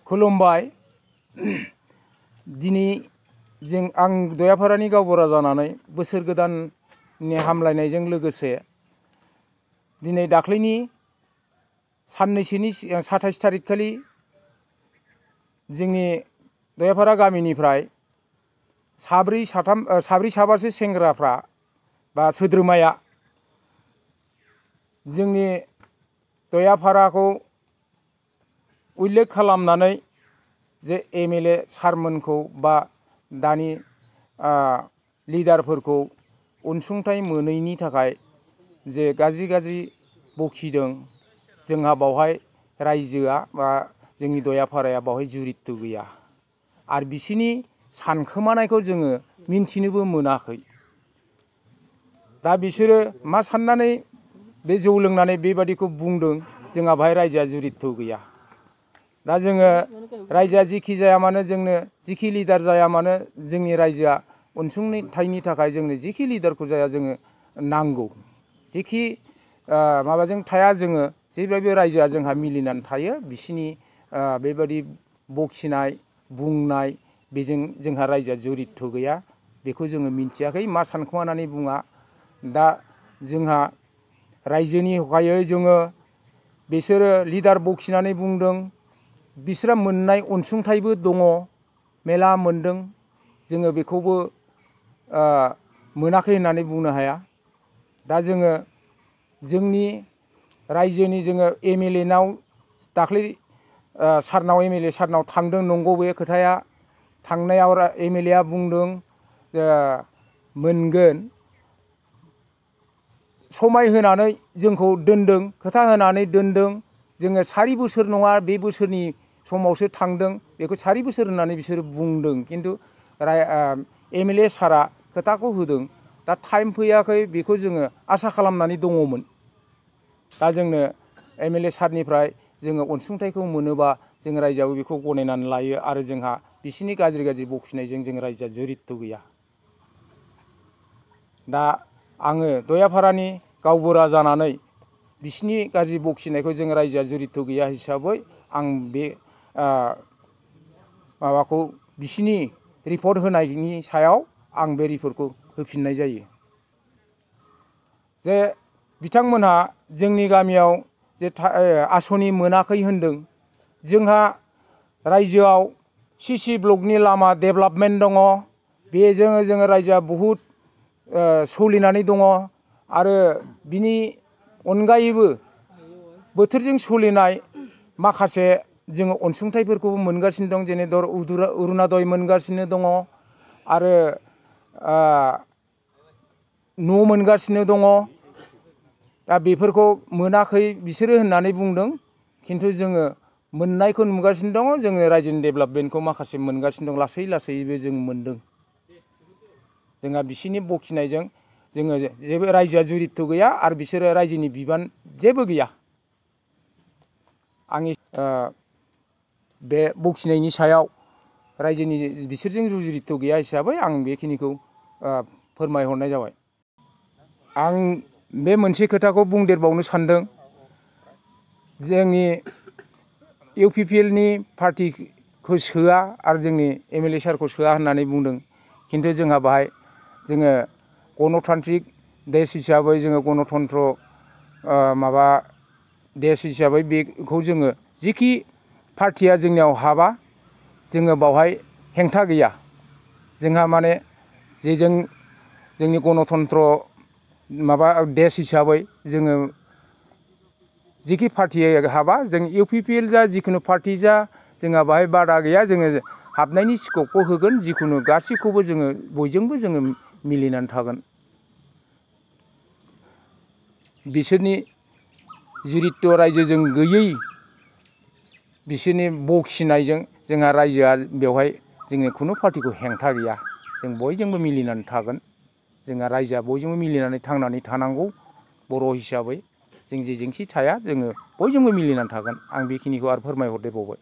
खुलुमबाय। दिनै आं दयापारानि गावबुरा जानानै बोसोर गोदाननि हामलायनायजों लोगोसे दिनै दाख्लैनि साननैसोनि 27 तारिख खालि जोंनि दयापारा गामिनिफ्राय साब्रै साबासो सेंग्राफ्रा बा सोद्रोमाया जोंनि दयापाराखौ उल्लेख खालामनानै जे एमएलए सारमोनखौ बा दानि लिडारफोरखौ अनसुंथाइ मोनैनि थाखाय जे गाज्रि बखिदों। जोंहा बावहाय रायजोआ बा जोंनि दयापाराया बावहाय जुरित्त गैया आरो बिसिनि सानखोमानायखौ जोङो मिन्थिनोबो मोनाखै। दा बिसोरो मा साननानै बे जौ लोंनानै बेबादिखौ बुंदों, जोंहा बाहाय रायजोआ जुरित्त गैया। दा जोङो रायजोआ जिखि जाया मानो, जोंनो जिखि लिडार जाया मानो, जोंनि रायजोआ अनसुंथाइनि थाखाय जोंनो जिखि लिडारखौ जाया जोङो नांगौ। जिखि माबाजों थाया जोङो जेब्लायबो रायजोआ जोंहा मिलिनानै थायो। बिसिनि बेबादि बखिनाय बुंनाय बेजों जोंहा रायजोआ जुरित्त गैया, बेखौ जोङो मिन्थियाखै मा सानखोमानानै बुङा। दा जोंहा रायजोनि हगायै जोङो बिसोरो लिडार बखिनानै बुंदों, बिसोरा मोननाय अनसुंथाइबो दङ, मेला मोनदों। जोङो बेखौबो मोनाखै होननानै बुंनो हाया। दा जोङो जोंनि रायजोनि जोङो एमएलए नाव दाख्लै सारनाव एमएलए सारनाव थांदों, नंगौ बे खोथाया। थांनायाव एमएलए आ बुंदों मोनगोन, समाय होनानै जोंखौ दोनदों, खोथा होनानै दोनदों। जोङो 4 बोसोर नङा बे बोसोरनि समावसो थांदों, बेखौ 4 बोसोर होननानै बिसोरो बुंदों। खिन्थु एमएलए सारा खोथाखौ होदों, दा टाइम फैयाखै, बेखौ जोङो आसा खालामनानै दङमोन। दा जोंनो एमएलए सारनिफ्राय जोङो अनसुंथाइखौ मोनोबा जों रायजोआबो बेखौ गनायनानै लायो आरो जोंहा बिसिनि गाज्रि बखिनायजों जों रायजोआ जुरित्त गैया। दा आङो दयापारानि गावबुरा जानानै बिसिनि गाज्रि बखिनायखौ जों रायजोआ जुरित्त गैया हिसाबै आं बे माबाखौ बिसिनि रिपर्ट होनायनि सायाव आं बे रिपर्टखौ होफिननाय जायो। जे बिथांमोनहा जोंनि गामियाव जे आसनि मोनाखै होनदों, जोंहा रायजोआव सिसि ब्लकनि लामा डेभेलपमेन्ट दङ, बेजों जोङो रायजोआ बहुद सोलिनानै दङ। आरो बिनि अनगायैबो बोथोरजों सोलिनाय माखासे जोङो अनसुंथाइफोरखौबो मोनगासिनो दं, जेरै अरुण'दय मोनगासिनो दङ आरो न' मोनगासिनो दङ। दा बेफोरखौ मोनाखै बिसोरो होननानै बुंदों, खिन्थु जोङो मोननायखौ नुगासिनो दङ। जोङो रायजोनि डेभेलपमेन्टखौ माखासे मोनगासिनो दं, लासैबो जों मोनदों। जोंहा बिसिनि बखिनायजों जोङो जेबो रायजोआ जुरित्त गैया आरो बिसोरो रायजोनि बिबान जेबो गैया। आंनि बे बखिनायनि सायाव रायजोनि बिसोरजों जुरित्त गैया हिसाबै आं बेखिनिखौ फोरमायहरनाय जाबाय। आं बे मोनसे खोथाखौ बुंदेरबावनो सानदों। जोंनि इउपिपिएल नि पार्टिखौ सोआ आरो जोंनि एमएलए सारखौ सोआ होननानै बुंदों, खिन्थु जोंहा बाहाय जोङो गणतान्त्रिक देश हिसाबै जोङो गणतन्त्र माबा देश हिसाबै बेखौ जोङो जिखि पार्टिया जोंनियाव हाबा जोङो बावहाय हेंथा गैया। जोंहा माने जेजों जोंनि गणतन्त्र माबा देश हिसाबै जोङो जिखि पार्टिया हाबा, जों इउपिपिएल जा जिखुनु पार्टि जा, जोंहा बाहाय बादा गैया। जोङो हाबनायनि स्कपखौ होगोन, जिखुनु गासैखौबो जोङो बयजोंबो जोङो मिलिनानै थागोन। बिसोरनि जुरित्त रायजोजों गैयै बिसोरनि बखिनायजों जोंहा रायजोआ बेवहाय जोङो खुनु पार्टिखौ हेंथा गैया। जों बयजोंबो मिलिनानै थागोन। जोंहा रायजोआ बयजोंबो मिलिनानै थांनानै थानांगौ। बर' हिसाबै जों जेजोंखि थाया जोङो बयजोंबो मिलिनानै थागोन। आं बेखिनिखौ आरो फोरमायहरदेरबावबाय।